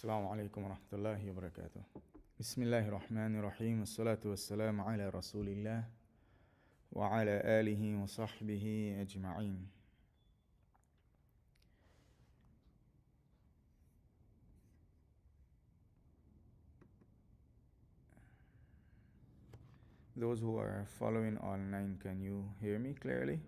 السلام عليكم ورحمة الله وبركاته. بسم الله الرحمن الرحيم، والصلاة والسلام على رسول الله وعلى آله وصحبه أجمعين. Those who are following online, can you hear me clearly?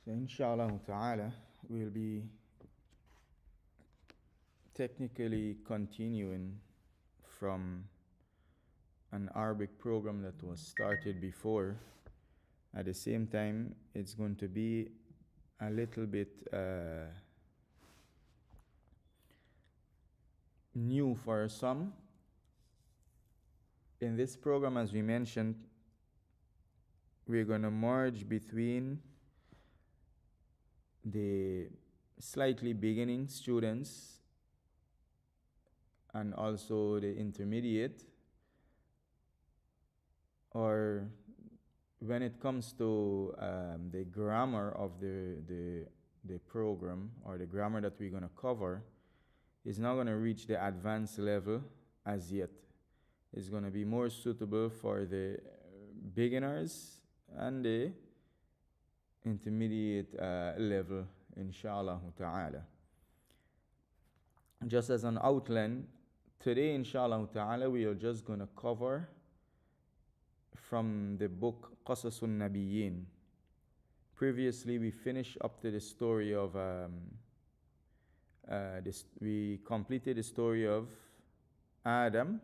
So inshallah ta'ala, we'll be technically continuing from an Arabic program that was started before. At the same time, it's going to be a little bit new for some. In this program, as we mentioned, we're going to merge between the slightly beginning students and also the intermediate, or when it comes to the grammar of the program, or the grammar that we're going to cover, is not going to reach the advanced level as yet. It's going to be more suitable for the beginners and the intermediate level, inshallah ta'ala. Just as an outline, today inshallah ta'ala we are just going to cover from the book Qasasun Nabiyyin. Previously we finished up to the story of we completed the story of Adam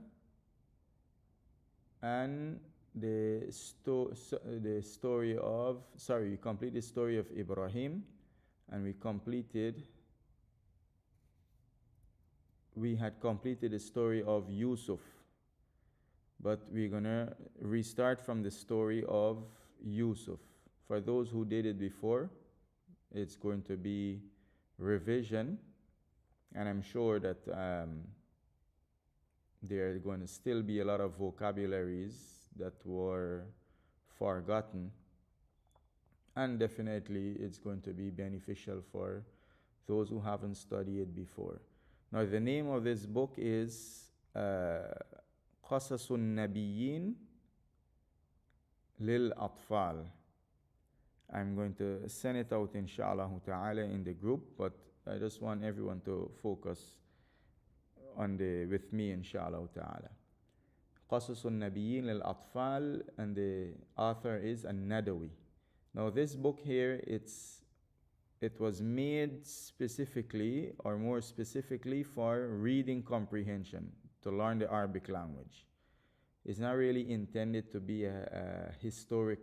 and we completed the story of Ibrahim, and we had completed the story of Yusuf, but we're gonna restart from the story of Yusuf. For those who did it before, it's going to be revision, and I'm sure that there are going to still be a lot of vocabularies that were forgotten, and definitely it's going to be beneficial for those who haven't studied it before. Now, the name of this book is Qasasun Nabiyyin Lil Atfal. I'm going to send it out inshallah ta'ala in the group, but I just want everyone to focus with me inshallah ta'ala. Qasasun Nabiyyin Lil Atfal, and the author is An-Nadawi. Now this book here, it was made specifically, or more specifically, for reading comprehension, to learn the Arabic language. It's not really intended to be a historic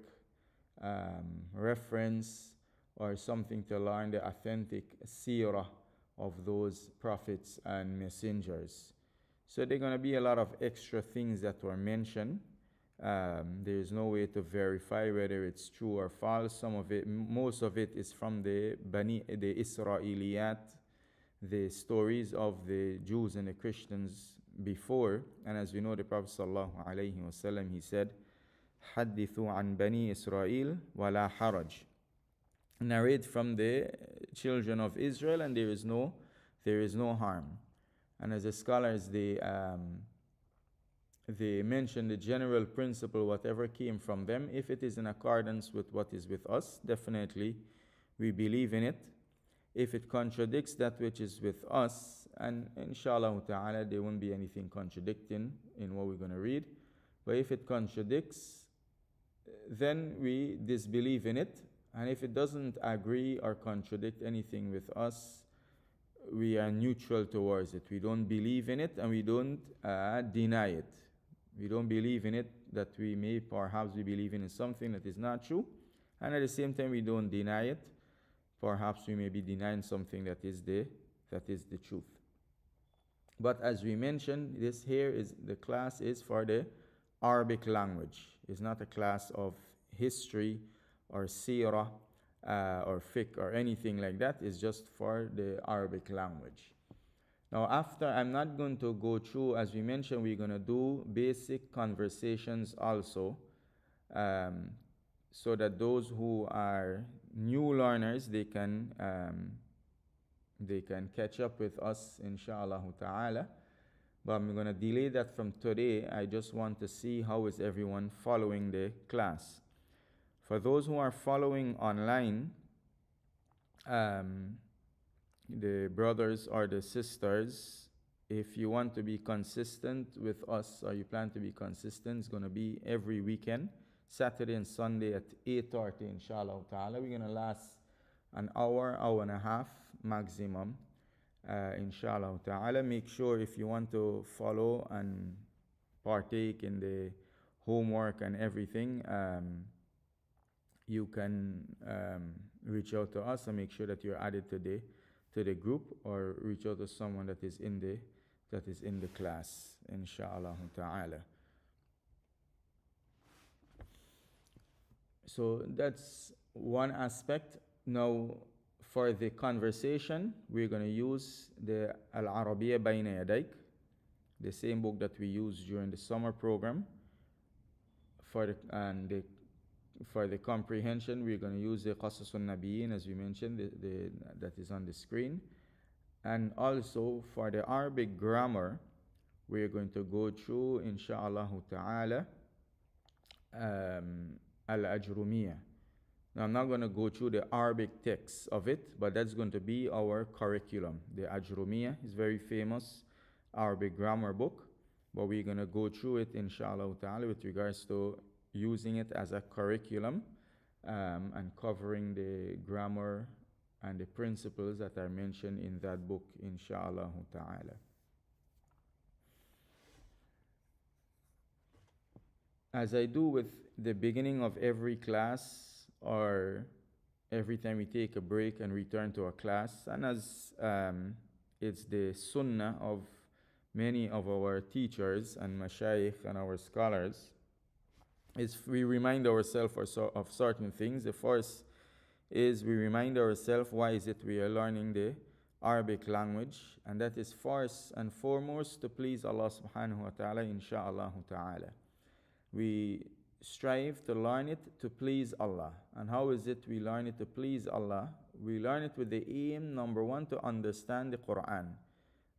reference or something to learn the authentic seerah of those prophets and messengers. So there are going to be a lot of extra things that were mentioned. There's no way to verify whether it's true or false. Most of it is from the Israeliyat, the stories of the Jews and the Christians before. And as we know, the Prophet sallallahu alaihi wasallam, he said, "Hadithu an Bani Israel wala haraj." Narrate from the children of Israel, and there is no harm. And as the scholars, they mention the general principle, whatever came from them, if it is in accordance with what is with us, definitely we believe in it. If it contradicts that which is with us, and inshallah ta'ala there won't be anything contradicting in what we're going to read, but if it contradicts, then we disbelieve in it. And if it doesn't agree or contradict anything with us, we are neutral towards it. We don't believe in it, and we don't deny it. We don't believe in it that we may perhaps be believing in something that is not true, and at the same time we don't deny it. Perhaps we may be denying something that is the truth. But as we mentioned, this here is the class is for the Arabic language. It's not a class of history or seerah or fiqh or anything like that. It's just for the Arabic language. Now, after, I'm not going to go through, as we mentioned, we're going to do basic conversations also, so that those who are new learners, they can catch up with us, inshallah ta'ala. But I'm going to delay that from today. I just want to see how is everyone following the class. For those who are following online, the brothers or the sisters, if you want to be consistent with us, or you plan to be consistent, it's going to be every weekend, Saturday and Sunday at 8:30, inshallah ta'ala. We're going to last an hour, hour and a half maximum, inshallah ta'ala. Make sure if you want to follow and partake in the homework and everything, you can reach out to us and make sure that you're added to the group, or reach out to someone that is in the class, inshallah ta'ala. So that's one aspect. Now, for the conversation, we're going to use the Al-Arabiya Bayna Yadayk, the same book that we used during the summer program. For the comprehension, we're going to use the Qasasun Nabiyyin, as we mentioned, that is on the screen. And also for the Arabic grammar, we're going to go through, inshallah ta'ala, Al-Ajrumiyya. Now, I'm not going to go through the Arabic text of it, but that's going to be our curriculum. The Ajrumiyya is very famous Arabic grammar book, but we're going to go through it, inshallah ta'ala, with regards to using it as a curriculum, and covering the grammar and the principles that are mentioned in that book, inshallah ta'ala. As I do with the beginning of every class, or every time we take a break and return to a class, and as it's the sunnah of many of our teachers and mashayikh and our scholars, is we remind ourselves of certain things. The first is we remind ourselves why is it we are learning the Arabic language, and that is first and foremost to please Allah subhanahu wa ta'ala, insha'Allah ta'ala. We strive to learn it to please Allah. And how is it we learn it to please Allah? We learn it with the aim, number one, to understand the Quran,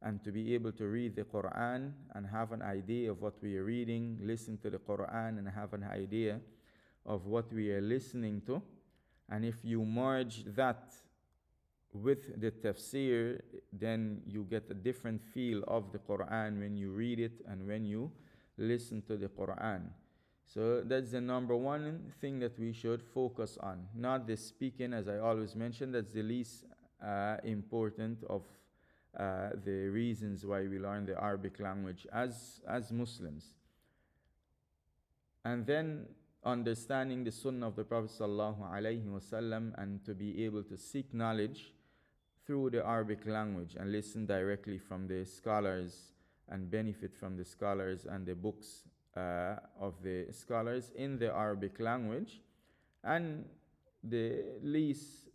and to be able to read the Quran and have an idea of what we are reading, listen to the Quran and have an idea of what we are listening to. And if you merge that with the tafsir, then you get a different feel of the Quran when you read it and when you listen to the Quran. So that's the number one thing that we should focus on. Not the speaking, as I always mention, that's the least important of the reasons why we learn the Arabic language as Muslims. And then understanding the sunnah of the Prophet ﷺ, and to be able to seek knowledge through the Arabic language and listen directly from the scholars and benefit from the scholars and the books of the scholars in the Arabic language. And the least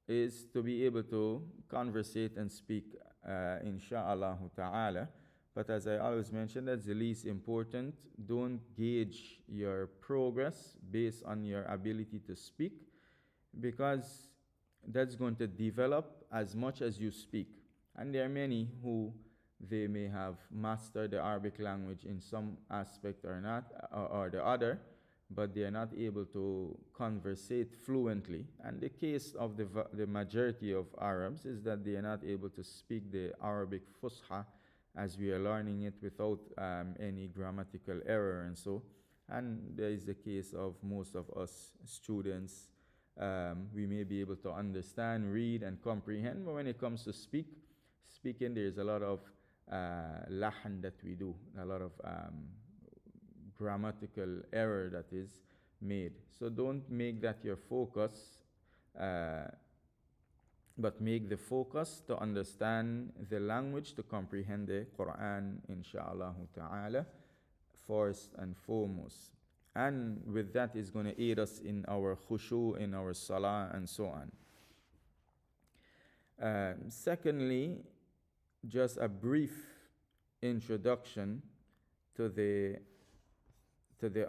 is to be able to conversate and speak, insha'Allah ta'ala. But as I always mention, that's the least important. Don't gauge your progress based on your ability to speak, because that's going to develop as much as you speak. And there are many who they may have mastered the Arabic language in some aspect or not, or the other, but they are not able to conversate fluently. And the case of the majority of Arabs is that they are not able to speak the Arabic Fusha as we are learning it without any grammatical error and so. And there is the case of most of us students. We may be able to understand, read, and comprehend, but when it comes to speaking, there's a lot of lahan that we do, a lot of grammatical error that is made. So don't make that your focus. but make the focus to understand the language, to comprehend the Quran, inshallah ta'ala, first and foremost. And with that is going to aid us in our khushu, in our salah, and so on. Secondly, just a brief introduction to the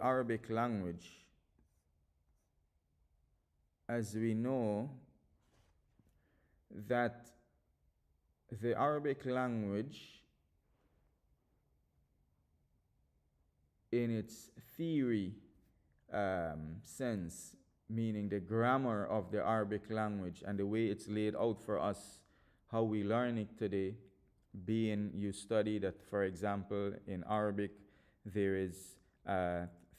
Arabic language. As we know that the Arabic language, in its theory sense, meaning the grammar of the Arabic language and the way it's laid out for us, how we learn it today, being you study that, for example, in Arabic there is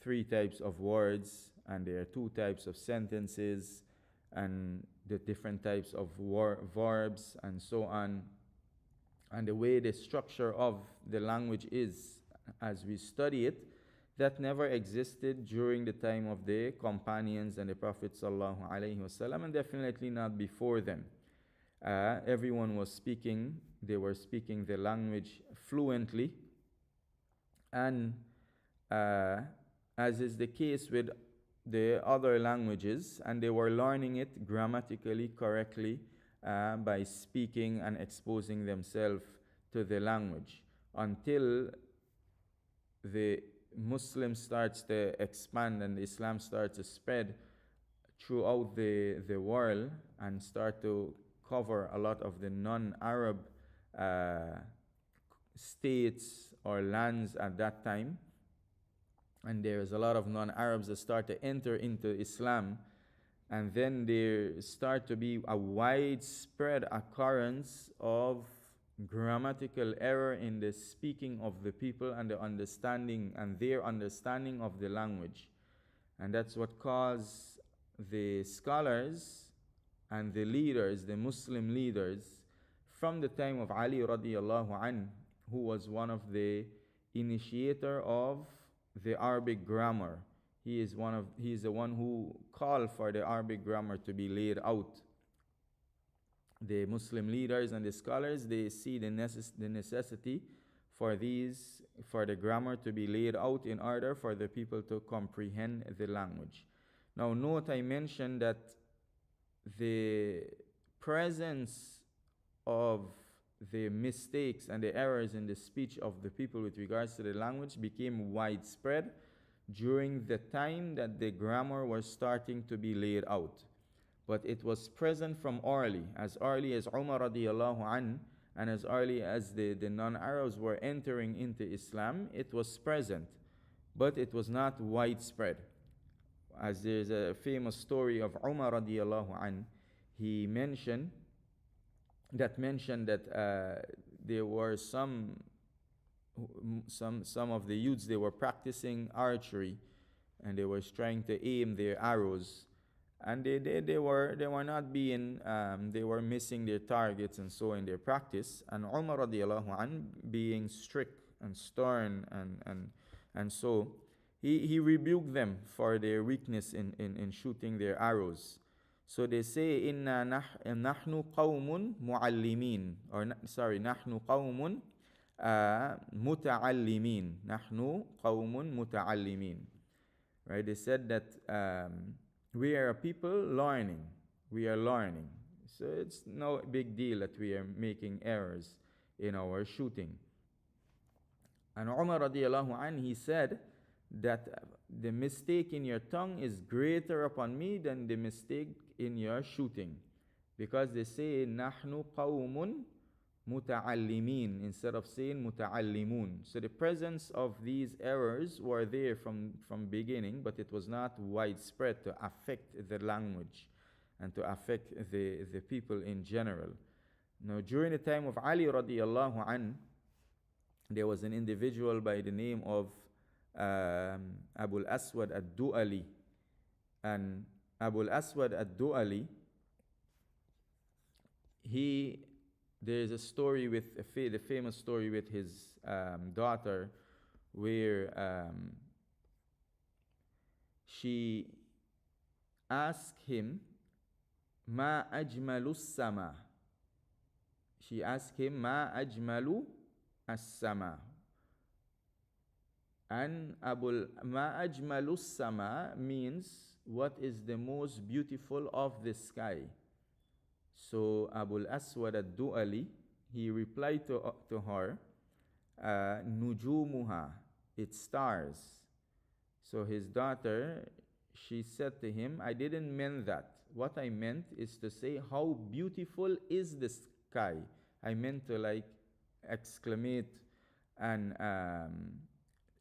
3 types of words, and there are 2 types of sentences, and the different types of verbs and so on, and the way the structure of the language is as we study it, that never existed during the time of the companions and the Prophet sallallahu alaihi wasallam, and definitely not before them. Everyone was speaking, they were speaking the language fluently, and as is the case with the other languages, and they were learning it grammatically correctly by speaking and exposing themselves to the language, until the Muslim starts to expand and Islam starts to spread throughout the world and start to cover a lot of the non-Arab states or lands at that time. And there's a lot of non-Arabs that start to enter into Islam, and then there start to be a widespread occurrence of grammatical error in the speaking of the people and the understanding and their understanding of the language. And that's what caused the scholars and the leaders, the Muslim leaders, from the time of Ali radiallahu anh, who was one of the initiator of the Arabic grammar. He is the one who called for the Arabic grammar to be laid out. The Muslim leaders and the scholars, they see the necessity for the grammar to be laid out in order for the people to comprehend the language. Now note, I mentioned that the presence of the mistakes and the errors in the speech of the people with regards to the language became widespread during the time that the grammar was starting to be laid out. But it was present from early as Umar radiallahu anh, and as early as the non-Arabs were entering into Islam, it was present, but it was not widespread. As there's a famous story of Umar radiallahu anh, he mentioned that there were some of the youths, they were practicing archery, and they were trying to aim their arrows, and they were not being they were missing their targets and so in their practice. And Umar radiallahu anh, being strict and stern and so he rebuked them for their weakness in shooting their arrows. So they say, inna nahnu qawmun mu'allimin, or nahnu qawmun muta'allimin. Nahnu qawmun muta'allimin. Right? They said that we are a people learning. We are learning. So it's no big deal that we are making errors in our shooting. And Umar radiallahu anh, he said that the mistake in your tongue is greater upon me than the mistake in your shooting, because they say nahnu qawmun muta'allimin instead of saying muta'allimun. So the presence of these errors were there from beginning, but it was not widespread to affect the language and to affect the people in general. Now during the time of Ali radiallahu anh, there was an individual by the name of Abu al-Aswad ad-Du'ali. And Abu al-Aswad ad-Du'ali, there's a story with the famous story with his daughter, where she asked him Ma ajmalu sama. She asked him, Ma ajmalu as-sama. And Ma ajmalu sama means what is the most beautiful of the sky. So Abul Aswad ad-Du'ali, he replied to her, Nujumuha, it's stars. So his daughter, she said to him, I didn't mean that. What I meant is to say, how beautiful is the sky. I meant to like exclamate and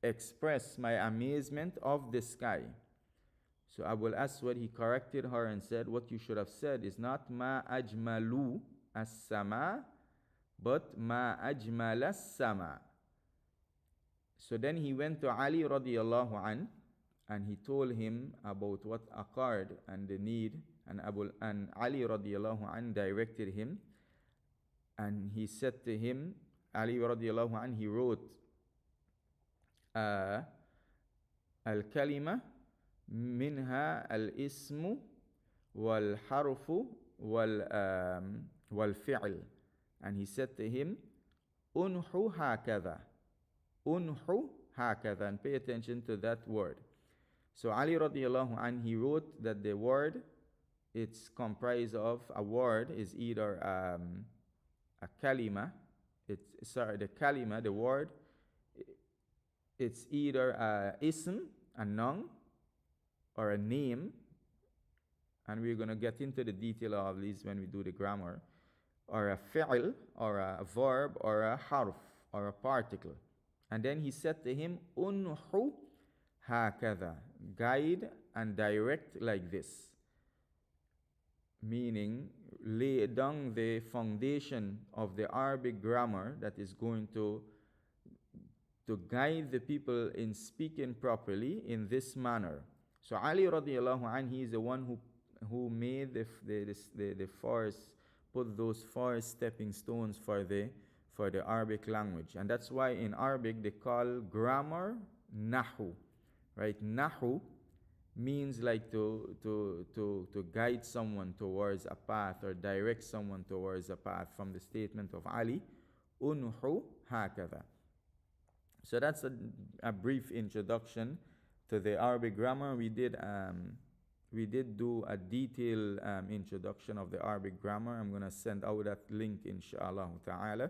express my amazement of the sky. So Abu al-Aswad, he corrected her and said, what you should have said is not ma ajmalu as-sama, but ma ajmal as-sama. So then he went to Ali radiallahu an, and he told him about what occurred and the need, and Ali radiallahu an directed him, and he said to him, Ali radiallahu an, he wrote al-kalima minha al-ismu wal-harfu wal-fi'l, and he said to him, unhu hakadha, unhu hakadha, and pay attention to that word. So Ali radiallahu anh, he wrote that the word, it's comprised of, a word is either a kalima, the kalima, the word, it's either a ism, a noun, or a name, and we're going to get into the detail of these when we do the grammar, or a fi'l, or a verb, or a harf, or a particle. And then he said to him, unhu hakadha, guide and direct like this, meaning lay down the foundation of the Arabic grammar that is going to guide the people in speaking properly in this manner. So Ali radiallahu anh, he is the one who made the first, put those first stepping stones for the Arabic language. And that's why in Arabic they call grammar nahu, right? Nahu means like to guide someone towards a path or direct someone towards a path, from the statement of Ali, unhu hakadha. So that's a brief introduction to the Arabic grammar. We did do a detailed introduction of the Arabic grammar. I'm going to send out that link, inshallah ta'ala,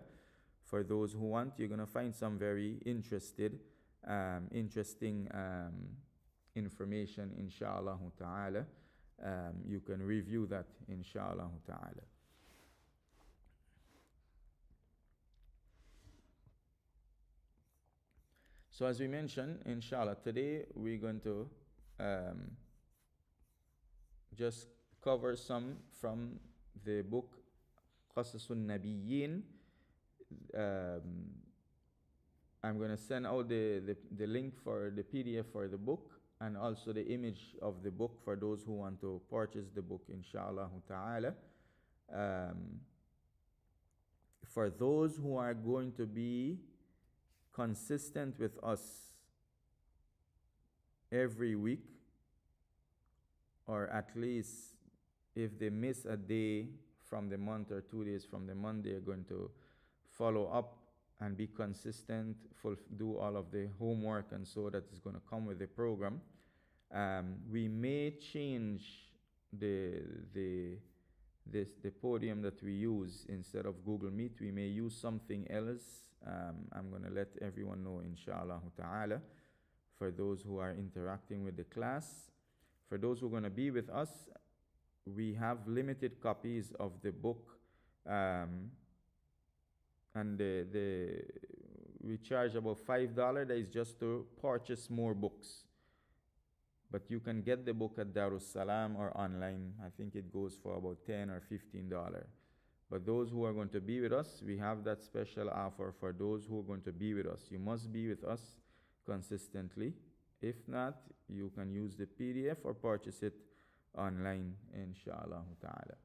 for those who want. You're going to find some very interesting information, inshallah ta'ala. You can review that, inshallah ta'ala. So as we mentioned, inshallah, today we're going to just cover some from the book Qasasun Nabiyyin. I'm going to send out the link for the PDF for the book, and also the image of the book for those who want to purchase the book, inshallah ta'ala. For those who are going to be consistent with us every week, or at least if they miss a day from the month or 2 days from the month, they are going to follow up and be consistent, do all of the homework and so that is going to come with the program. We may change the podium that we use. Instead of Google Meet, we may use something else. I'm going to let everyone know, inshallah ta'ala, for those who are interacting with the class. For those who are going to be with us, we have limited copies of the book, and we charge about $5. That is just to purchase more books. But you can get the book at Darussalam or online. I think it goes for about $10 or $15. But those who are going to be with us, we have that special offer for those who are going to be with us. You must be with us consistently. If not, you can use the PDF or purchase it online, inshallah ta'ala.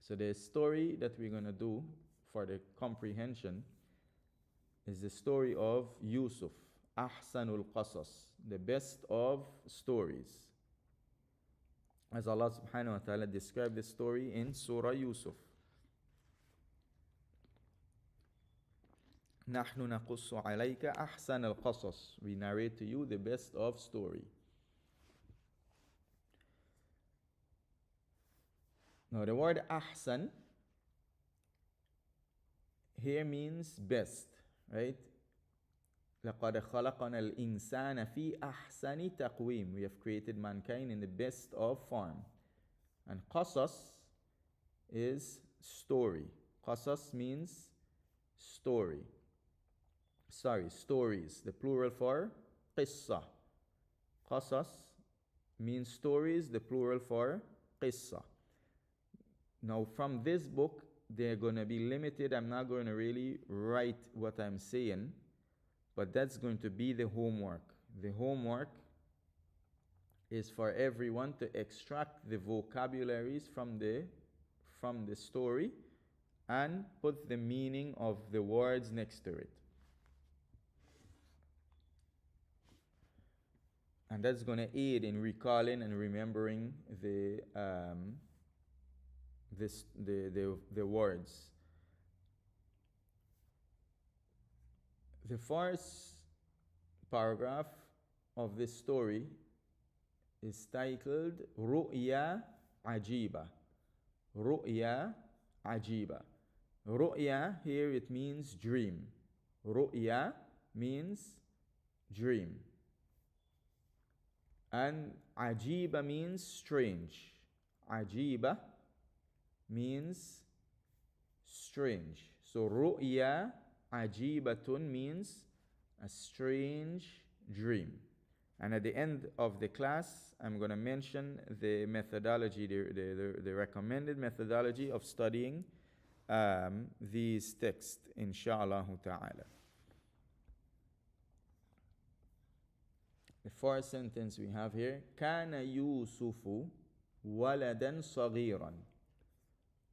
So the story that we're going to do for the comprehension is the story of Yusuf, Ahsanul Qasas, the best of stories. as Allah subhanahu wa ta'ala described the story in Surah Yusuf. نحن نقص عليك أحسن القصص. We narrate to you the best of story. Now the word أحسن here means best, right? لقد خلقنا الإنسان في أحسن تقويم. We have created mankind in the best of form. And قصص is story. قصص means story. Stories. The plural for قصة. قصص means stories. The plural for قصة. Now from this book, they're going to be limited. I'm not going to really write what I'm saying, but that's going to be the homework. The homework is for everyone to extract the vocabularies from the story and put the meaning of the words next to it. And that's going to aid in recalling and remembering the words. The first paragraph of this story is titled Ru'ya Ajiba. Ru'ya Ajiba. Ru'ya here it means dream. Ru'ya means dream. And Ajiba means strange. Ajiba means strange. So Ru'ya Ajibatun means a strange dream. And at the end of the class, I'm going to mention the methodology, the recommended methodology of studying these texts, inshallah ta'ala. The first sentence we have here, كان يوسف ولدا صغيرا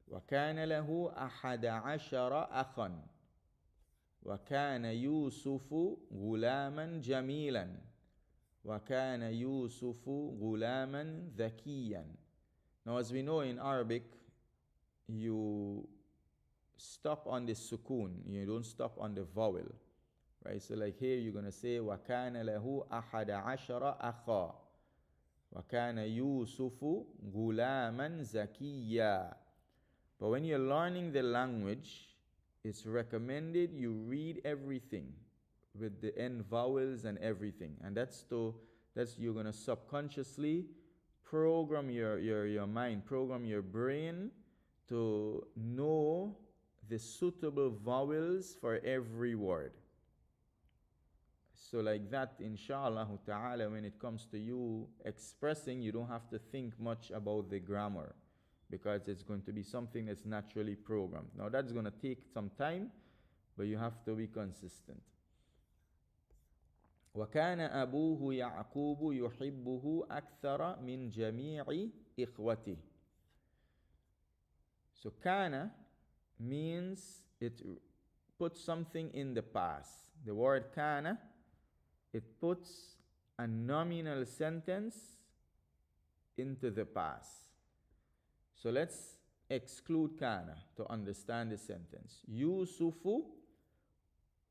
وكان له 11 أخا وكان يوسف غلاما جميلا وكان يوسف غلاما ذكيا. Now as we know in Arabic, you stop on the sukun, you don't stop on the vowel. Right? So like here you're going to say وَكَانَ لَهُ أَحَدَ عَشَرَ أَخَا وَكَانَ يُوسُفُ غُلَامًا زَكِيًّا. But when you're learning the language, it's recommended you read everything with the end vowels and everything. And that's you're going to subconsciously program your mind, program your brain to know the suitable vowels for every word. So like that, inshallah ta'ala, when it comes to you expressing, you don't have to think much about the grammar because it's going to be something that's naturally programmed. Now that's going to take some time, but you have to be consistent. وَكَانَ أَبُوهُ يَعْقُوبُ يُحِبُّهُ أَكْثَرَ مِنْ جَمِيعِ إِخْوَتِهِ. So kana means it puts something in the past. The word kana, it puts a nominal sentence into the past. So let's exclude kana to understand the sentence. Yusufu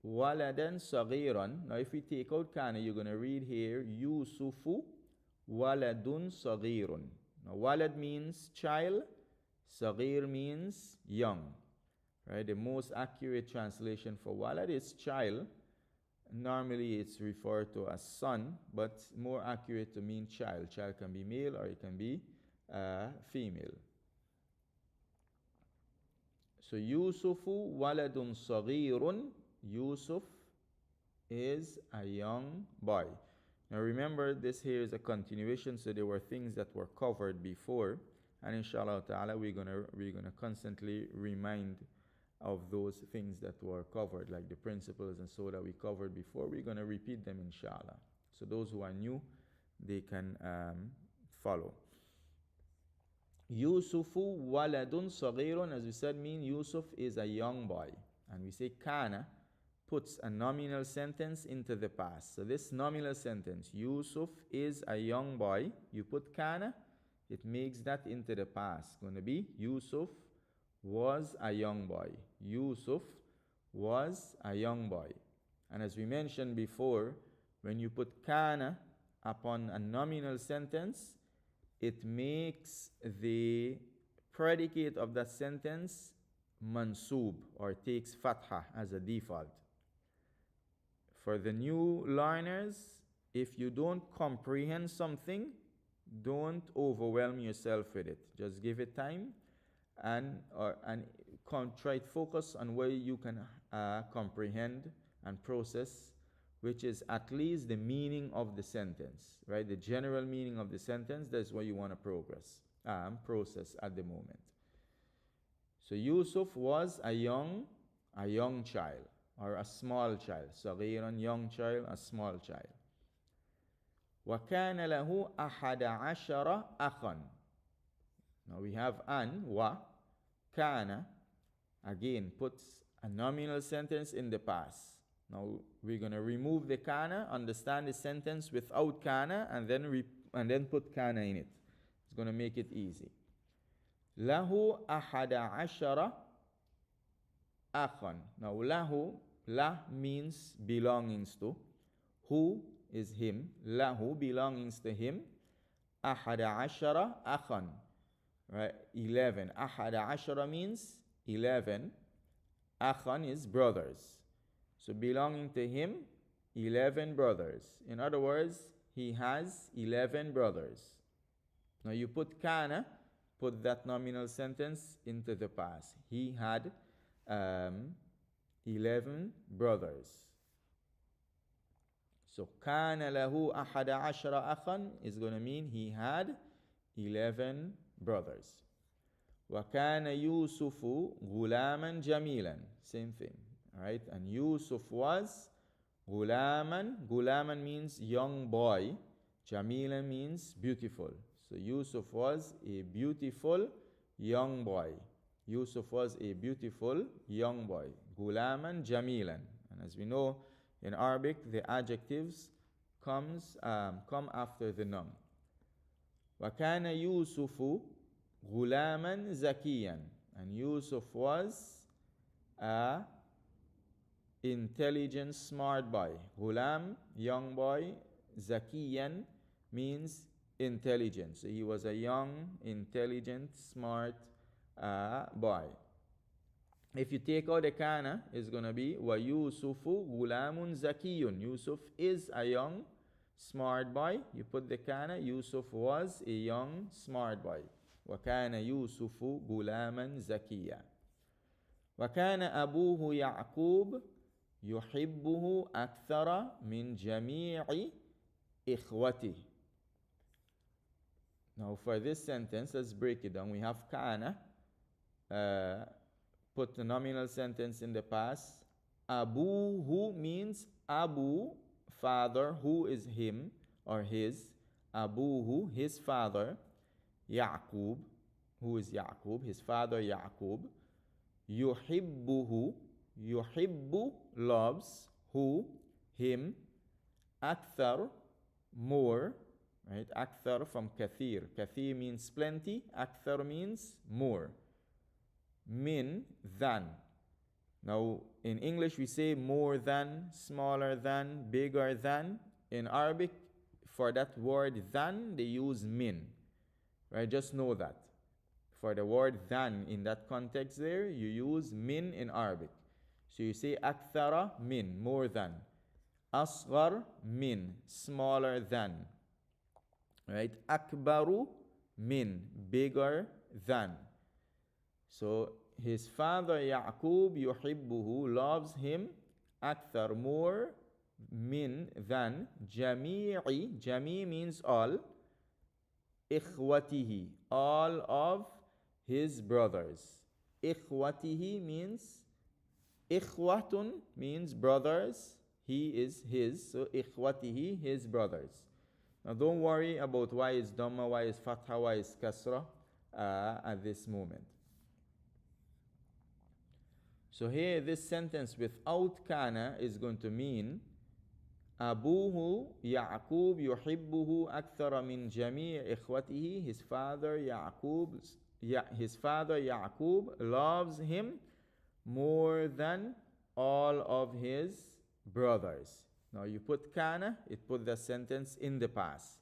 waladan saghiran. Now if we take out kana, you're going to read here Yusufu waladun saghirun. Now walad means child, saghir means young. Right? The most accurate translation for walad is child. Normally it's referred to as son, but more accurate to mean child. Child can be male or it can be female. So Yusufu waladun saghirun. Yusuf is a young boy. Now remember, this here is a continuation, so there were things that were covered before, and inshallah ta'ala we're gonna constantly remind of those things that were covered, like the principles and so that we covered before. We're gonna repeat them inshallah. So those who are new, they can follow. Yusufu waladun saghirun, as we said, mean Yusuf is a young boy. And we say kana puts a nominal sentence into the past. So this nominal sentence, Yusuf is a young boy, you put kana, It makes that into the past. Going to be Yusuf was a young boy. Yusuf was a young boy. And as we mentioned before, when you put kana upon a nominal sentence, it makes the predicate of that sentence mansub, or takes fatha as a default. For the new learners, if you don't comprehend something, don't overwhelm yourself with it. Just give it time and try to focus on where you can comprehend and process, which is at least the meaning of the sentence, right? The general meaning of the sentence. That's what you want to process at the moment. So Yusuf was a young child, or a small child. صغيرا, young child, a small child. وَكَانَ لَهُ أَحَدَ عَشَرَ أَخًا. Now we have an, wa, kana, again puts a nominal sentence in the past. Now we're going to remove the kana, understand the sentence without kana, and then put kana in it. It's going to make it easy. له أحد عشر أخًا. Now lahu, la means belongings to. Who is him. Lahu, belongings to him. أحد عشر أخًا. Right, 11. أحد عشر means 11. أخًا is brothers. So belonging to him, 11 brothers. In other words, he has 11 brothers. Now you put kana, put that nominal sentence into the past. He had 11 brothers. So كان له أحد عشر أخًا is going to mean he had 11 brothers. وكان يوسف غلاما جميلا. Same thing. Right? And Yusuf was غلاما. غلاما means young boy. Jamila means beautiful. So Yusuf was a beautiful young boy. Yusuf was a beautiful young boy. غلاما جميلا. And as we know, in Arabic, the adjectives come after the noun. وَكَانَ يُوسُفُ غُلَامًا زَكِيًّا. And Yusuf was a intelligent, smart boy. Ghulam, young boy. Zakiyan means intelligent. So he was a young, intelligent, smart boy. If you take out the kana, it's going to be وَيُوسُفُ غُلَامٌ زَكِيٌّ. Yusuf is a young, smart boy. You put the kana, Yusuf was a young, smart boy. وَكَانَ يُوسُفُ غُلَامًا زَكِيًّا. وَكَانَ أَبُوهُ يَعْقُوبُ يُحِبُّهُ أَكْثَرَ مِنْ جَمِيعِ إِخْوَتِهِ. Now for this sentence, let's break it down. We have kana. Put the nominal sentence in the past. Abuhu means Abu, father, who is him or his. Abuhu, his father. Ya'qub, who is Ya'qub, his father Ya'qub. Yuhibbuhu, yuhibbu, loves, who, him. Akthar, more, right? Akthar from kathir. Kathir means plenty. Akthar means more. Min, than. Now, in English, we say more than, smaller than, bigger than. In Arabic, for that word than, they use min. Right? Just know that. For the word than in that context there, you use min in Arabic. So you say akthara min, more than. Asghar min, smaller than. Right? Akbaru min, bigger than. So his father Ya'qub yuhibbuhu, loves him. Akthar, more. Min, than. Jami'i, jami means all. Ikhwatihi, all of his brothers. Ikhwatihi means, ikhwatun means brothers. He is his. So ikhwatihi, his brothers. Now don't worry about why it's dhamma, why it's fatha, why it's kasra at this moment. So here, this sentence without kana is going to mean أبوه يعقوب يحبه أكثر من جميع إخوته. His father Yaqub loves him more than all of his brothers. Now you put kana, it put the sentence in the past.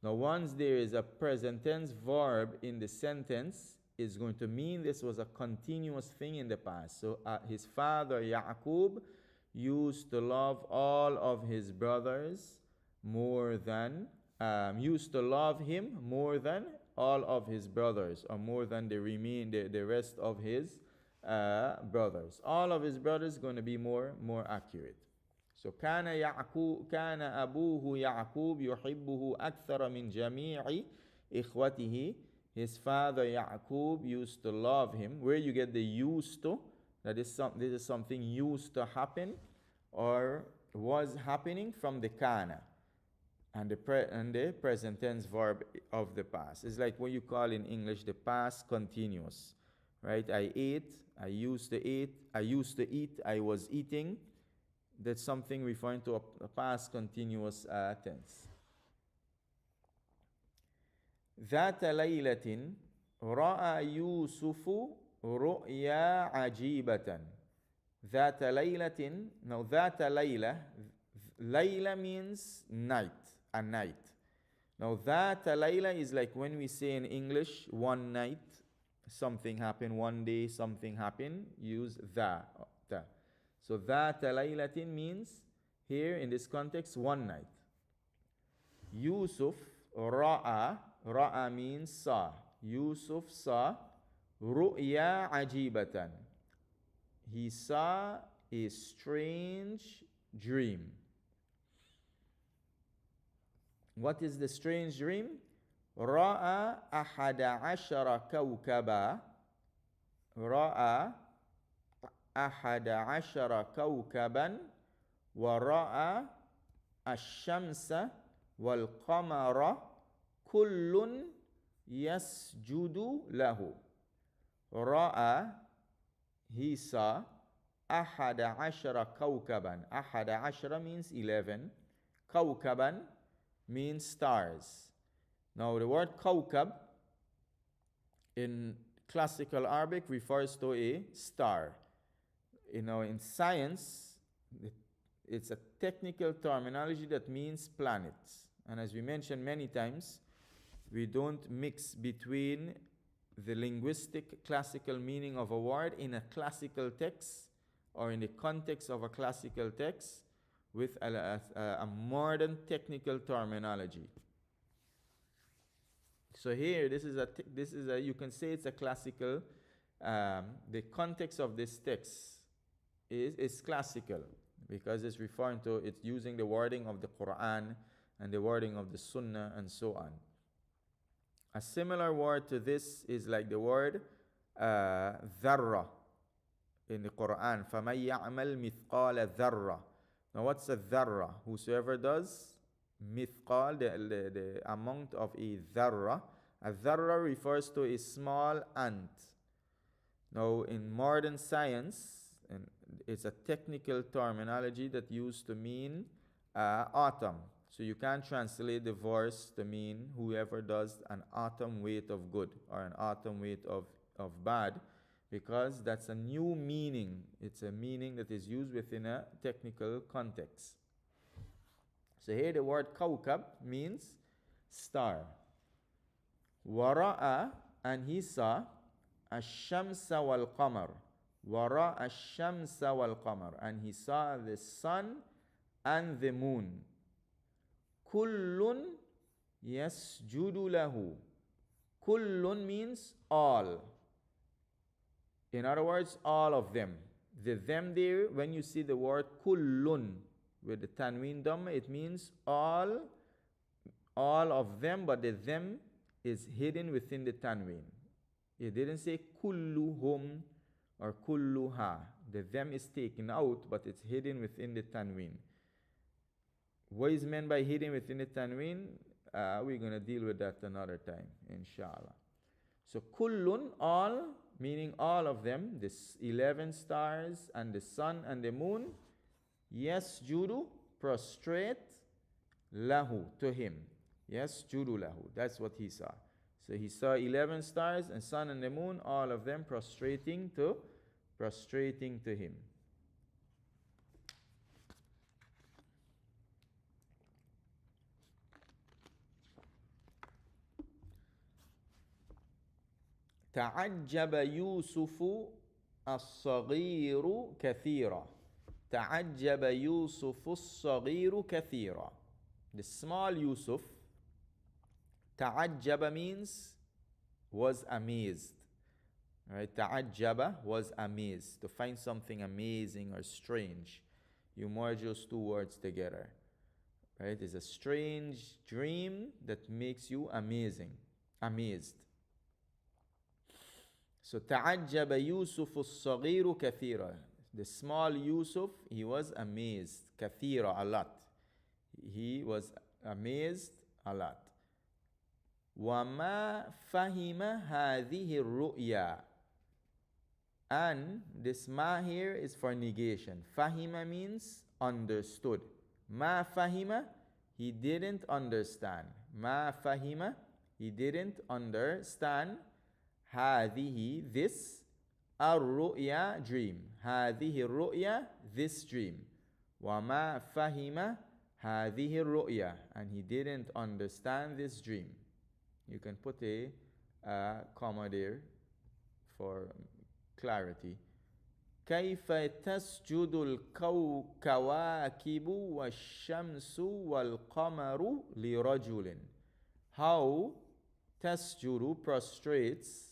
Now once there is a present tense verb in the sentence, it's going to mean this was a continuous thing in the past. So his father Yaqub used to love all of his brothers more than, used to love him more than all of his brothers, or more than the rest of his brothers. All of his brothers going to be more accurate. So كان أبوه يعقوب يحبه أكثر من جميع إخوته. His father Yaqub used to love him. Where you get the used to? This is something used to happen or was happening from the kana and the present tense verb of the past. It's like what you call in English the past continuous, right? I ate, I used to eat, I was eating. That's something referring to a past continuous tense. ذات ليلة رأى يوسف رؤيا عجيبة. ذات ليلة. Now ذات ليلة, Layla means night, a night. Now ذات ليلة is like when we say in English one night, something happened, one day something happened, use the. So ذات ليلة means here in this context one night. Yusuf Ra'a means saw. Yusuf saw ru'ya ajibatan. He saw a strange dream. What is the strange dream? Ra'a ahada ashara kawkaba. Ra'a ahada ashara kawkaban. Wa ra'a ash-shamsa wal qamara kullun yasjudu lahu. Ra'a, he saw, ahada ashara kawkaban. Ahada ashara means 11. Kawkaban means stars. Now the word kawkab in classical Arabic refers to a star. You know, in science, it's a technical terminology that means planets. And as we mentioned many times, we don't mix between the linguistic classical meaning of a word in a classical text or in the context of a classical text with a modern technical terminology. So here, this is a you can say it's a classical. The context of this text is classical because it's using the wording of the Quran and the wording of the Sunnah and so on. A similar word to this is like the word dharra in the Quran. فَمَن يَعْمَلْ مِثْقَالَ ذَرَّةٍ. Now what's a dharra? Whosoever does mithqal, the amount of a dharra. A dharra refers to a small ant. Now in modern science, and it's a technical terminology that used to mean atom. So you can't translate the verse to mean whoever does an atom weight of good or an atom weight of bad, because that's a new meaning. It's a meaning that is used within a technical context. So here the word kawkab means star. Wara'a, and he saw ash-shamsa wal qamar. Wara'a ash-shamsa wal qamar, and he saw the sun and the moon. Kullun yasjudu lahu. Kullun means all. In other words, all of them. The them there, when you see the word kullun with the tanween dhamma, it means all of them, but the them is hidden within the tanween. It didn't say kulluhum or kulluha. The them is taken out, but it's hidden within the tanween. What is meant by hidden within the tanween? We're going to deal with that another time, inshallah. So kullun, all, meaning all of them, the 11 stars and the sun and the moon, yasjudu, prostrate lahu, to him. Yes, judu lahu. That's what he saw. So he saw 11 stars and sun and the moon, all of them prostrating to him. تعجب يوسف الصغير كثيرا. تعجب يوسف الصغير كثيرا. The small Yusuf, تعجب means was amazed. Right? تعجب was amazed. To find something amazing or strange, you merge those two words together. Right? It's a strange dream that makes you amazed. So تعجب يوسف الصغير كثيرا. The small Yusuf, he was amazed. كثيرا, a lot. He was amazed a lot. وما فهم هذه الرؤيا. And this ma here is for negation. Fahima means understood. Ma fahima, he didn't understand. Ma fahima, he didn't understand. هذه, this, الرؤيا, dream. هذه الرؤيا, this dream. وما فهم هذه الرؤيا, and he didn't understand this dream. You can put a comma there for clarity. كيف تسجد الكواكب والشمس والقمر لرجل. How تسجد prostrates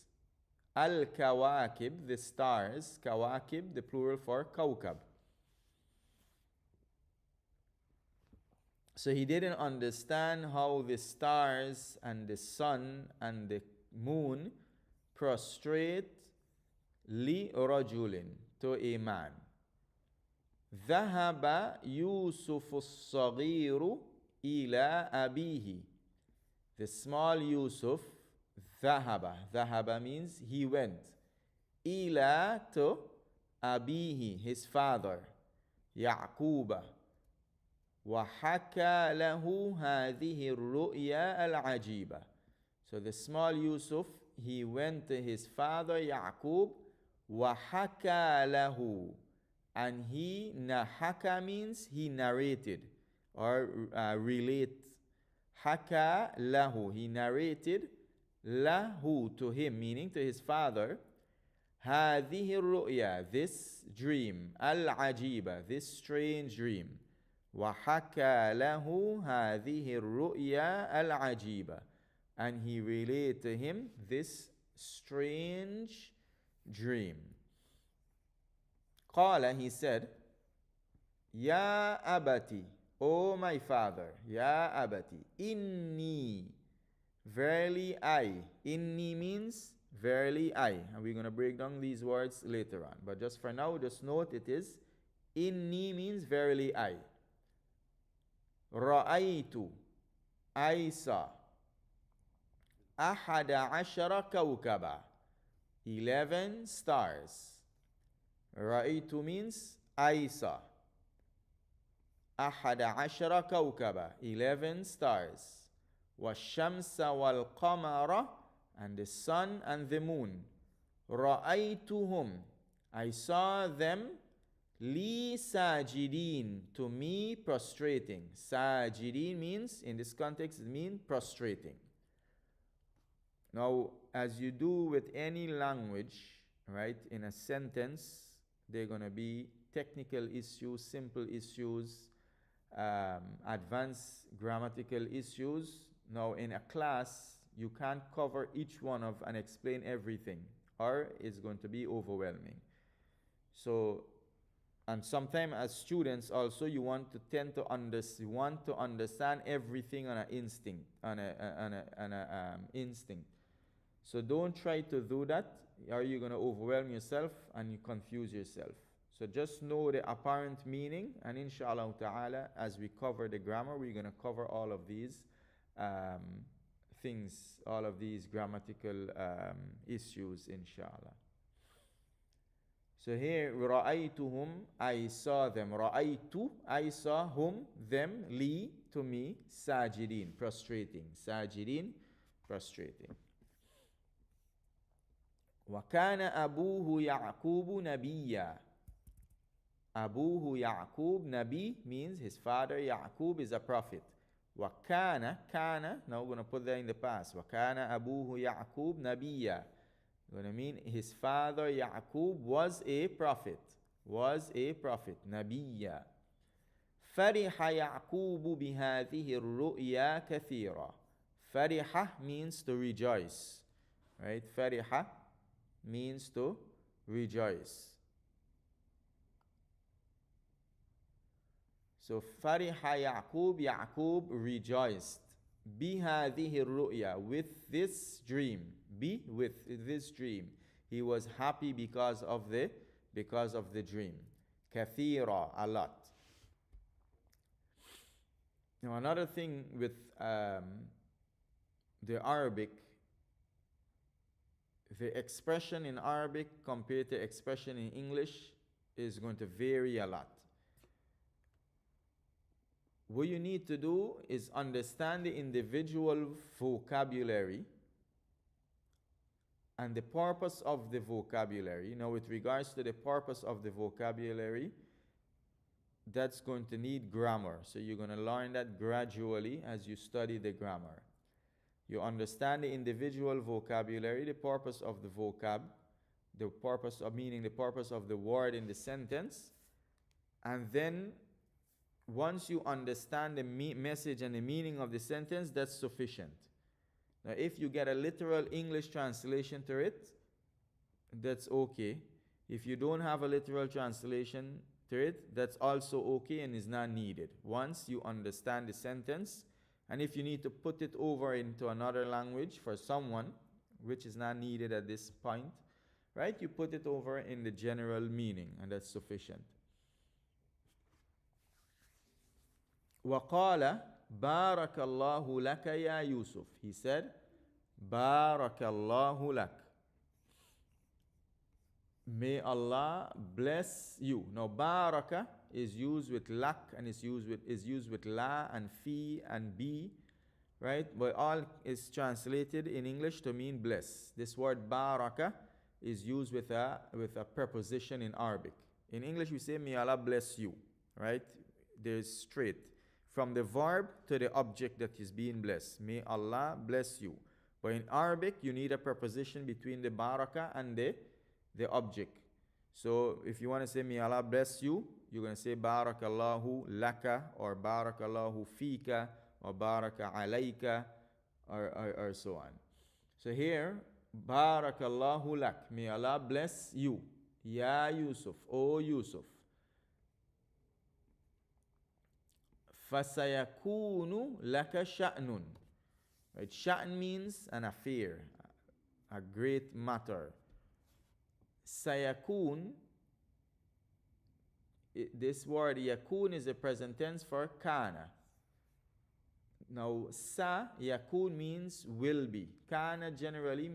al-kawakib, the stars, kawakib, the plural for kawkab. So he didn't understand how the stars and the sun and the moon prostrate li rajulin, to a man. ذهب يوسف الصغير إلى أبيه. The small Yusuf, ذهب means he went. Ila, to abihi, his father, Ya'quba. وحكى له هذه الرؤيا العجيبة. So the small Yusuf, he went to his father Ya'qub. وحكى له, and he, nahaka means he narrated or relate. Haka lahu, he narrated, lahu, to him, meaning to his father, هذه الرؤيا, this dream, al-ajiba, this strange dream. وحكى له هذه الرؤيا العجيبة, and he related to him this strange dream. قال, he said, يا أبتي, O my father, Ya abati, inni, verily I. Inni means verily I. And we're going to break down these words later on. But just for now, just note it is inni means verily I. Ra'aytu, I saw. Ahada ashara kawkaba, 11 stars. Ra'aytu means I saw. أحد عشر كوكبا, 11 stars. والشمس والقمر, and the sun and the moon. رأيتهم, I saw them. لي ساجدين, to me prostrating. ساجدين means, in this context, it means prostrating. Now, as you do with any language, right, in a sentence, there are going to be technical issues, simple issues, advanced grammatical issues. Now in a class, you can't cover each one of and explain everything, or it's going to be overwhelming. So, and sometimes as students also, you want to tend to understand everything on an instinct, instinct. So don't try to do that, or you're going to overwhelm yourself and you confuse yourself. So just know the apparent meaning, and inshallah ta'ala, as we cover the grammar, we're going to cover all of these things, all of these grammatical issues, inshallah. So here, رَأَيْتُهُمْ, I saw them. رَأَيْتُ, I saw whom, them, li, to me, sajidin, prostrating. Sajidin, prostrating. وَكَانَ أَبُوهُ يَعْقُوبُ نَبِيًّا. Abuhu Ya'qub, Nabi means his father Ya'qub is a prophet. Wakana, kana, now we're going to put that in the past. Wakana Abuhu Ya'qub Nabiya. Going to mean his father Ya'qub was a prophet. Was a prophet. Nabiya. فرح يعقوب بهذه الرؤيا كثيرا. فرح means to rejoice. Right? فرح means to rejoice. So Fariha Yaqub rejoiced. Bihadihi ru'ya, with this dream. With this dream. He was happy because of the dream. Kathira, a lot. Now another thing with the Arabic, the expression in Arabic compared to expression in English is going to vary a lot. What you need to do is understand the individual vocabulary and the purpose of the vocabulary. Now, with regards to the purpose of the vocabulary, that's going to need grammar. So you're going to learn that gradually as you study the grammar. You understand the individual vocabulary, the purpose of the vocab, the purpose of meaning, the purpose of the word in the sentence, and then once you understand the message and the meaning of the sentence, that's sufficient. Now, if you get a literal English translation to it, that's okay. If you don't have a literal translation to it, that's also okay and is not needed. Once you understand the sentence, and if you need to put it over into another language for someone, which is not needed at this point, right? You put it over in the general meaning, and that's sufficient. وَقَالَ بَارَكَ اللَّهُ لَكَ يَا يُوسُف. He said, بَارَكَ اللَّهُ لَكَ. May Allah bless you. Now, baraka is used with lak and is used with la and fi and bi, right? But all is translated in English to mean bless. This word baraka is used with a preposition in Arabic. In English, we say, may Allah bless you, right? There's straight from the verb to the object that is being blessed. May Allah bless you. But in Arabic, you need a preposition between the baraka and the object. So if you want to say may Allah bless you, you're going to say barakallahu laka or barakallahu fika or baraka alayka or so on. So here, barakallahu lak. May Allah bless you. Ya Yusuf, O Yusuf. فَسَيَكُونُ لَكَ شَأْنٌ. Right? Sha'n means an affair, a great matter. Sayakun, this word yakun is a present tense for kana. Now, sa yakun means will be. Kana generally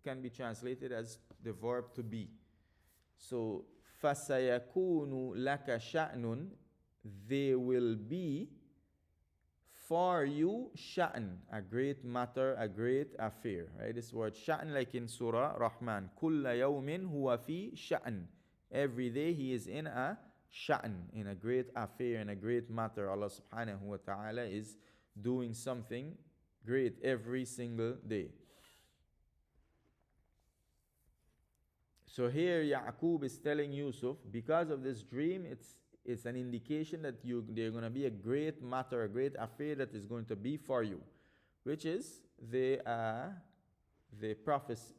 can be translated as the verb to be. So, فَسَيَكُونُ لَكَ شَأْنٌ. There will be for you sha'n, a great matter, a great affair. Right? This word sha'n, like in Surah Rahman, kulla yawmin huwa fi sha'n. Every day he is in a sha'n, in a great affair, in a great matter. Allah subhanahu wa ta'ala is doing something great every single day. So here Ya'qub is telling Yusuf, because of this dream, it's an indication that they're going to be a great matter, a great affair that is going to be for you, which is the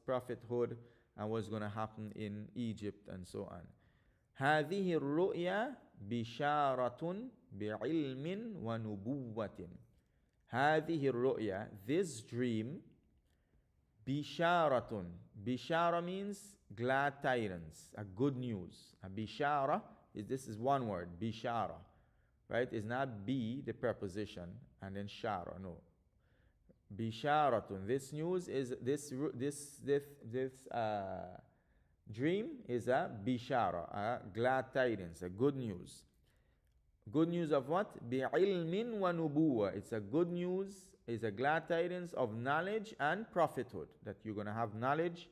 prophethood and what's going to happen in Egypt and so on. هذه الرؤيا بشارة بعلم ونبوة. هذه الرؤيا, this dream, bisharatun. Bishara means glad tidings, a good news. A bishara this is one word, bishara, right? It's not be the preposition and then shara, no. Bisharatun. This news is this Dream is a bishara, a glad tidings, a good news. Good news of what? Bi'ilmin wa nubuwa. It's a good news, it's a glad tidings of knowledge and prophethood. That you're going to have knowledge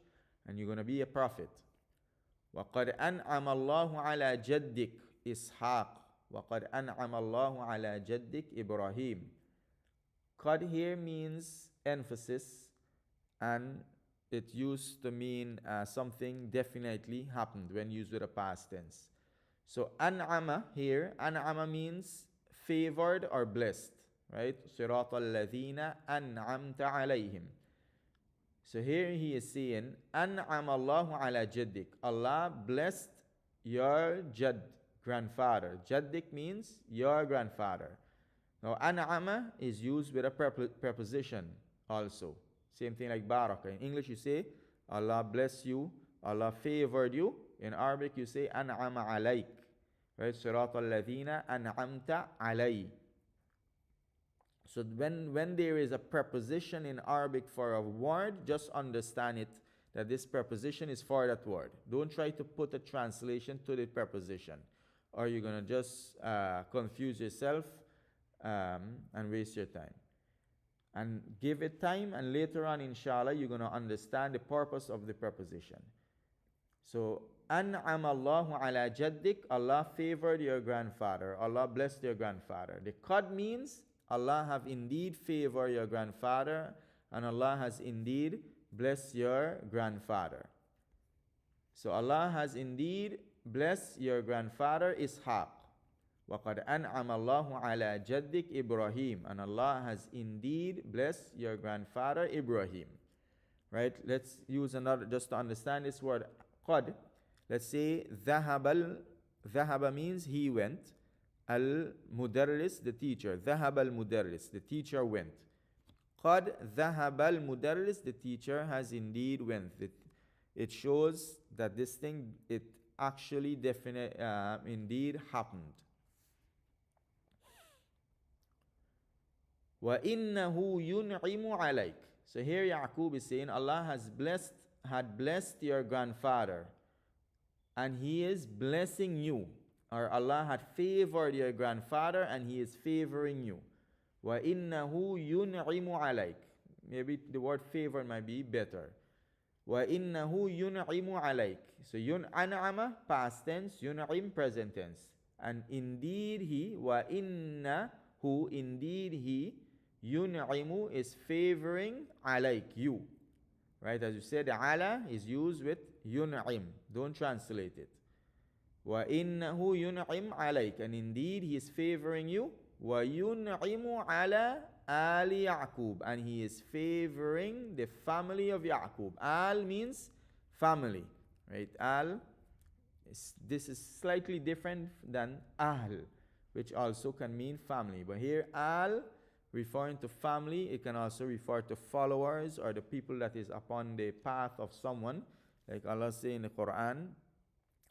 and you're going to be a prophet. وَقَدْ أَنْعَمَ اللَّهُ عَلَى جَدِّكَ إِسْحَاقَ وَقَدْ أَنْعَمَ اللَّهُ عَلَى جَدِّكَ إِبْرَاهِيم. Qad here means emphasis, and it used to mean something definitely happened when used with a past tense. So an'ama here, an'ama means favored or blessed, right? صِرَاطَ الَّذِينَ أَنْعَمْتَ عَلَيْهِمْ. So here he is saying, أَنْعَمَ اللَّهُ عَلَى جَدِّكَ. Allah blessed your Jadd, grandfather. Jaddik means your grandfather. Now, an'ama is used with a preposition also. Same thing like baraka. In English, you say, Allah bless you, Allah favored you. In Arabic, you say, an'ama alayk. Right? Sirat al-ladhina an'amta alay. So when there is a preposition in Arabic for a word, just understand it, that this preposition is for that word. Don't try to put a translation to the preposition, or you're going to just confuse yourself and waste your time. And give it time, and later on, inshallah, you're going to understand the purpose of the preposition. So, an'ama Allahu ala jaddik, Allah favored your grandfather, Allah blessed your grandfather. The qad means Allah have indeed favored your grandfather, and Allah has indeed blessed your grandfather. So, Allah has indeed blessed your grandfather Ishaq. وَقَدْ أَنْعَمَ اللَّهُ عَلَى جَدِّكَ Ibrahim. And Allah has indeed blessed your grandfather Ibrahim. Right? Let's use another, just to understand this word, qad. Let's say, ذهب means he went. Al-mudarris, the teacher. ذهب al-mudarris, the teacher went. قَدْ ذهب al-mudarris, the teacher has indeed went. It shows that this thing, it actually indeed happened. وَإِنَّهُ يُنْعِمُ عَلَيْكَ. So here Yaqub is saying Allah had blessed your grandfather, and he is blessing you. Or Allah had favored your grandfather and he is favoring you. وَإِنَّهُ يُنْعِمُ عَلَيْكَ. Maybe the word favor might be better. وَإِنَّهُ يُنْعِمُ عَلَيْكَ. So an'ama, past tense, yun'im, present tense. And indeed he, وَإِنَّهُ, indeed he, yun'imu is favoring alayk, you. Right? As you said, ala is used with yun'im. Don't translate it. وَإِنَّهُ يُنْعِمْ عَلَيْكَ. And indeed he is favoring you. وَيُنْعِمُ عَلَى آلِ يَعْقُوبَ. And he is favoring the family of Yaqub. Al means family. Right? Al, this is slightly different than ahl, which also can mean family. But here, al, referring to family, it can also refer to followers or the people that is upon the path of someone. Like Allah say in the Quran,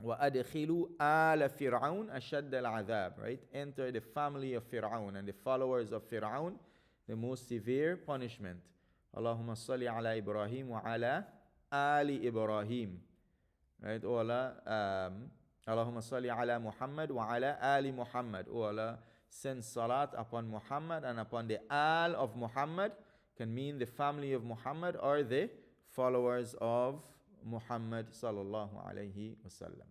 وَأَدْخِلُوا آلَ فِرْعَوْنَ أَشَدَّ الْعَذَابِ. Right? Enter the family of Fir'aun and the followers of Fir'aun, the most severe punishment. Allahumma salli ala Ibrahim wa ala Ali Ibrahim. Right? O Allah, Allahumma salli ala Muhammad wa ala Ali Muhammad. O Allah, send salat upon Muhammad and upon the al of Muhammad. Can mean the family of Muhammad or the followers of Muhammad sallallahu alayhi wasallam.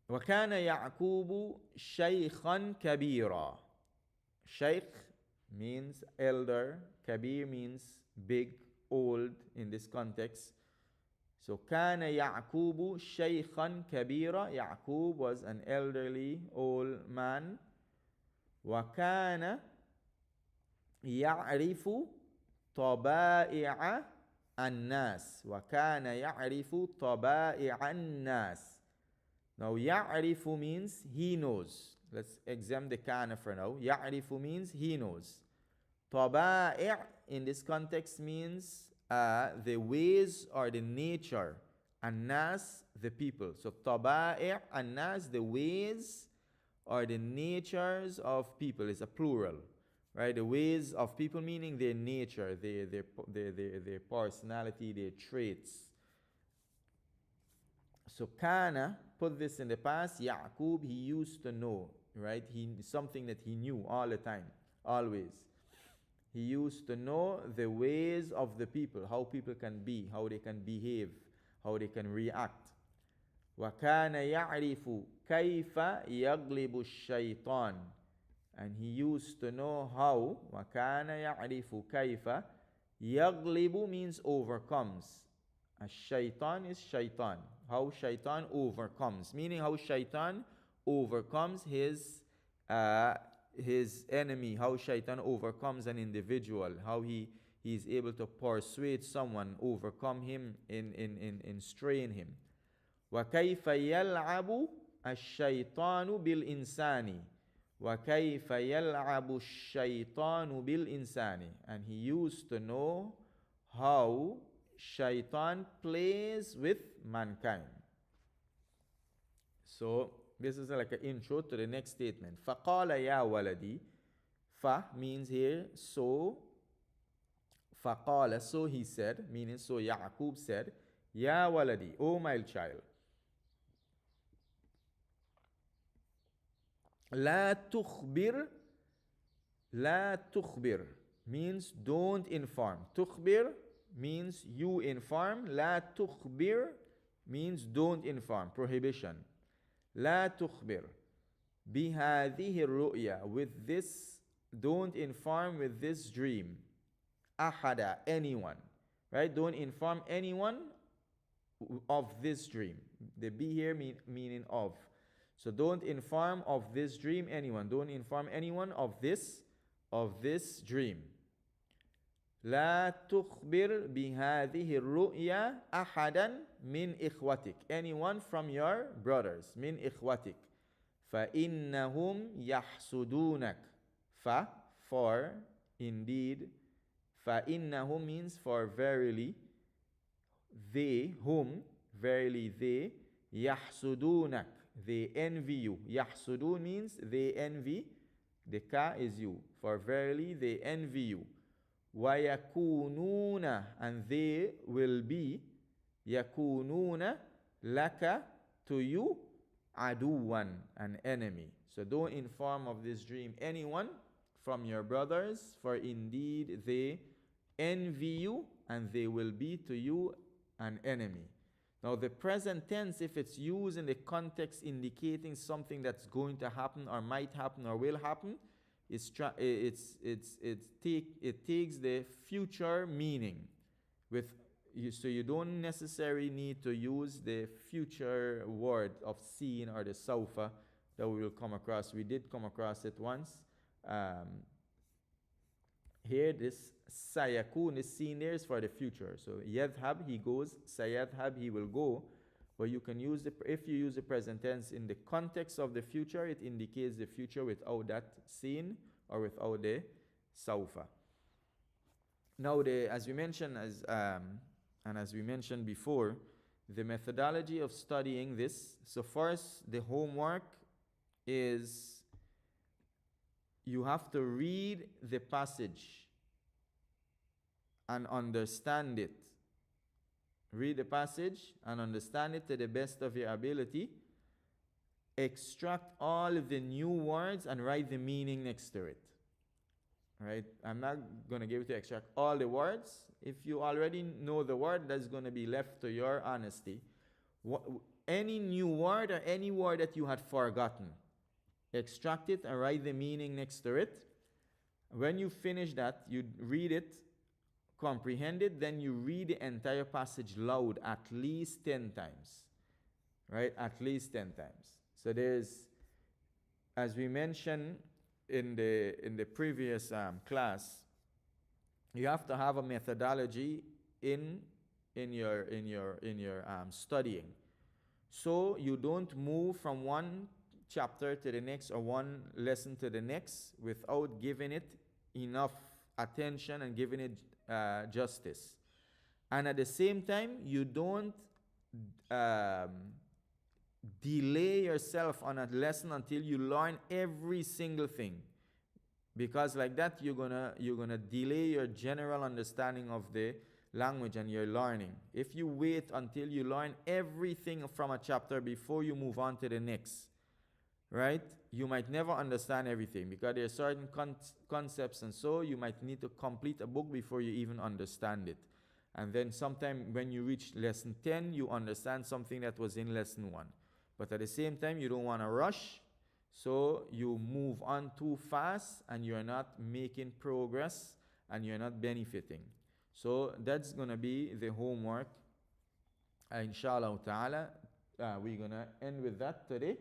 وَكَانَ يَعْقُوبُ شَيْخًا كَبِيرًا. Shaykh means elder. Kabir means big, old in this context. So كَانَ يَعْقُوبُ شَيْخًا كَبِيرًا. Yaqub was an elderly old man. وَكَانَ يَعْرِفُ طَبَائِعَ النَّاسِ. وَكَانَ يَعْرِفُ طَبَائِعَ النَّاسِ. Now, يَعْرِفُ means he knows. Let's examine the kana for now. يَعْرِفُ means he knows. طَبَائِع in this context means the ways or the nature. النَّاسِ, the people. So, طَبَائِع النَّاسِ, the ways or the natures of people is a plural. right? The ways of people, meaning their nature, their personality, their traits. So kana, put this in the past. Ya'qub, he used to know, right? Something that he knew all the time, always. He used to know the ways of the people, how people can be, how they can behave, how they can react. وَكَانَ يَعْرِفُ كَيْفَ يَغْلِبُ الشَّيْطَانِ. And he used to know how. وَكَانَ يَعْرِفُ كَيْفَ. يَغْلِبُ means overcomes. Shaitan is shaitan. How shaitan overcomes. Meaning how shaitan overcomes his enemy. How shaitan overcomes an individual. How he is able to persuade someone, overcome him in straying him. وَكَيْفَ يَلْعَبُ الشَّيْطَانُ بِالْإِنسَانِ. وَكَيْفَ يَلْعَبُ الشَّيْطَانُ بِالْإِنسَانِ. And he used to know how shaitan plays with mankind. So this is like an intro to the next statement. فَقَالَ يَا وَلَدِي. Fa means here so. فَقَالَ, so he said, meaning so Ya'qub said, Ya waladi, O my child. La tukhbir. La tukhbir means don't inform. Tukhbir means you inform. La tukhbir means don't inform. Prohibition. La tukhbir. Bihadihi ru'ya. With this, don't inform with this dream. Ahada, anyone. Right? Don't inform anyone of this dream. The be here meaning of. So don't inform of this dream anyone. Don't inform anyone of this dream. لا تخبر بهذه الرؤيا أحدا من إخوتك. Anyone from your brothers. من إخوتك. فإنهم يحسدونك. For, indeed. فإنهم means for verily. They, whom, verily they, يحسدونك. They envy you. Yahsudun means they envy. The ka is you. For verily they envy you. وَيَكُونُونَ. And they will be. يَكُونُونَ لَكَ. To you. عَدُوًا. An enemy. So don't inform of this dream anyone from your brothers. For indeed they envy you. And they will be to you an enemy. Now the present tense, if it's used in the context indicating something that's going to happen or might happen or will happen, it takes the future meaning. So you don't necessarily need to use the future word of seeing or the sawfa that we will come across. We did come across it once. Here, this sayakun is seen there is for the future. So yadhab, he goes. Sayadhab, he will go. But you can use if you use the present tense in the context of the future, it indicates the future without that seen or without the sawfa. Now, as we mentioned, as we mentioned before, the methodology of studying this. So first, the homework is you have to read the passage and understand it. Read the passage and understand it to the best of your ability. Extract all of the new words and write the meaning next to it. Right? I'm not going to give you to extract all the words. If you already know the word, that's going to be left to your honesty. Any new word or any word that you had forgotten, extract it and write the meaning next to it. When you finish that, you read it, comprehend it, then you read the entire passage loud at least 10 times. Right? At least 10 times. So there's, as we mentioned in the previous class, you have to have a methodology in your studying. So you don't move from one chapter to the next or one lesson to the next without giving it enough attention and giving it justice. And at the same time, you don't delay yourself on a lesson until you learn every single thing. because like that you're gonna delay your general understanding of the language and your learning. If you wait until you learn everything from a chapter before you move on to the next, right, you might never understand everything, because there are certain concepts, and so you might need to complete a book before you even understand it. And then sometime when you reach lesson 10, you understand something that was in lesson 1. But at the same time, you don't want to rush, so you move on too fast and you're not making progress and you're not benefiting. So that's going to be the homework. Inshallah ta'ala, we're going to end with that today.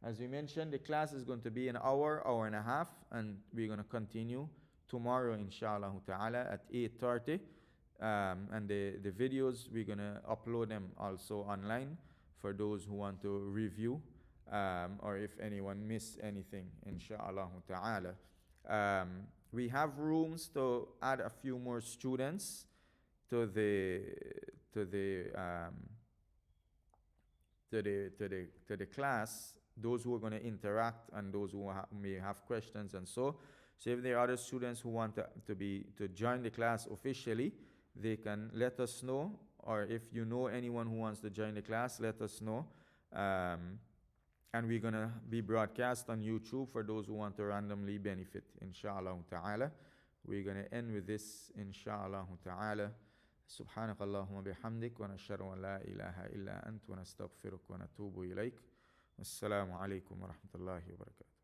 As we mentioned, the class is going to be an hour, hour and a half, and we're going to continue tomorrow, inshallah ta'ala, at 8:30. And the videos, we're going to upload them also online for those who want to review, or if anyone missed anything, inshallah ta'ala. We have rooms to add a few more students to the class, those who are going to interact and those who may have questions and so if there are other students who want to join the class officially, they can let us know, or if you know anyone who wants to join the class, let us know. And we're going to be broadcast on YouTube for those who want to randomly benefit, inshallah ta'ala. We're going to end with this, inshallah ta'ala. سبحانك اللهم وبحمدك ونشهد أن لا إله إلا أنت ونستغفرك ونتوب إليك والسلام عليكم ورحمة الله وبركاته.